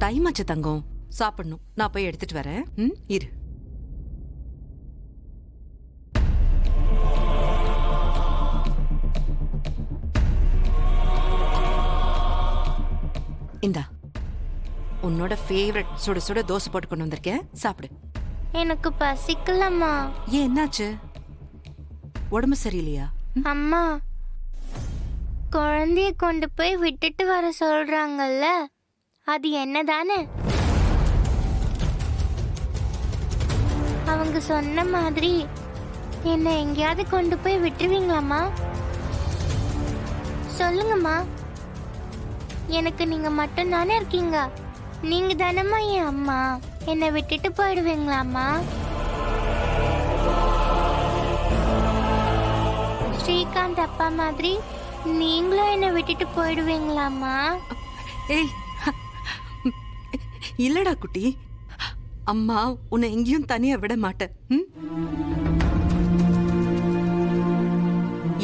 Time ஆச்சு தங்கம், சாப்பிடணும். நான் போய் எடுத்துட்டு வரேன். இரு. இந்தா உன்னோட ஃபேவரட் சுட சுட தோசை போட்டு கொண்டு வந்திருக்கேன், சாப்பிடு. எனக்கு பசிக்கலம்மா. ஏன், என்னாச்சு? உடம்பு சரியில்லையா? அம்மா, குழந்தைய கொண்டு போய் விட்டுட்டு வர சொல்றாங்கல்ல, அது என்னதானே? அவங்க சொன்ன மாதிரி என்ன எங்கேயாவது கொண்டு போய் விட்டுருவீங்களாம்மா? சொல்லுங்கம்மா. எனக்கு நீங்க மட்டும் தானே இருக்கீங்க. நீங்க தானம்மா என் அம்மா. என்னை விட்டுட்டு போயிடுவீங்களாம்மா? ஸ்ரீகாந்த் அப்பா மாதிரி நீங்களும் என்னை விட்டுட்டு போயிடுவீங்களாம்மா? ஏய், இல்லடா குட்டி, அம்மா உன்னை எங்கேயும் தனியா விட மாட்டேன்.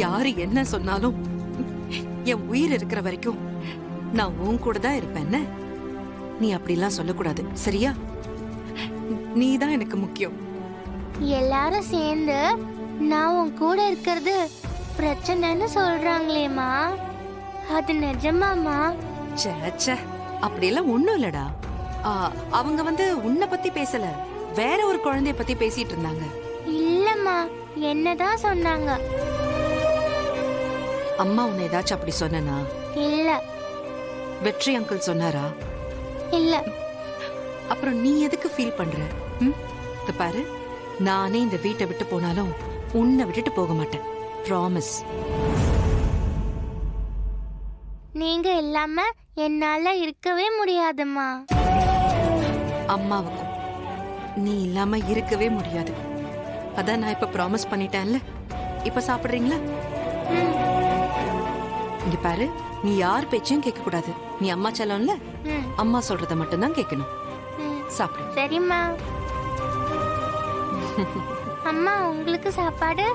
யாரு என்ன சொன்னாலும் என் உயிர் இருக்கிற வரைக்கும் நான் உன் கூட தான் இருப்பேன். நீ அப்படிலாம் சொல்லக்கூடாது, சரியா? நீ தான் எனக்கு முக்கியம். எல்லாரும் சேர்ந்து நான் உன் கூட இருக்கிறது பிரச்சனைன்னு சொல்றாங்களேம்மா, அது நிஜமாமா? ச்சே, அப்படியெல்லாம் ஒண்ணும் இல்லடா. அவங்க வந்து உன்னை பத்தி பேசல, வேற ஒரு குழந்தைய பத்தி பேசிட்டு இருந்தாங்க. இல்லம்மா, என்னதான் சொன்னாங்க. அம்மா உன்னை ஏதாச்சும் அப்படி சொன்னா? இல்ல. வெற்றி அங்கிள் சொன்னாரா? இல்ல. அப்புறம் நீ எதுக்கு ஃபீல் பண்ற? பாரு, நானே இந்த வீட்டை விட்டு போனாலும் உன்னை விட்டுட்டு போக மாட்டேன். ப்ராமிஸ். நீங்க இல்லாம என்னால இருக்கவே முடியாதும்மா. அம்மாவுக்கும் நீ இல்லாம இருக்கவே முடியாது. அதான் நான் இப்ப ப்ராமிஸ் பண்ணிட்டேன்ல. இப்ப சாப்பிடுறீங்களா? இங்க பாரு, நீ யார் பேச்சையும் கேட்க கூடாது. நீ அம்மா செல்லம்ல, அம்மா சொல்றத மட்டும் தான் கேட்கணும். சாப்பிடு. சரிம்மா. அம்மா, உங்களுக்கு சாப்பாடு?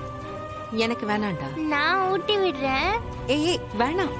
எனக்கு வேணாண்டா. நான் ஊட்டி விடுறேன். ஏய் வேணாம்.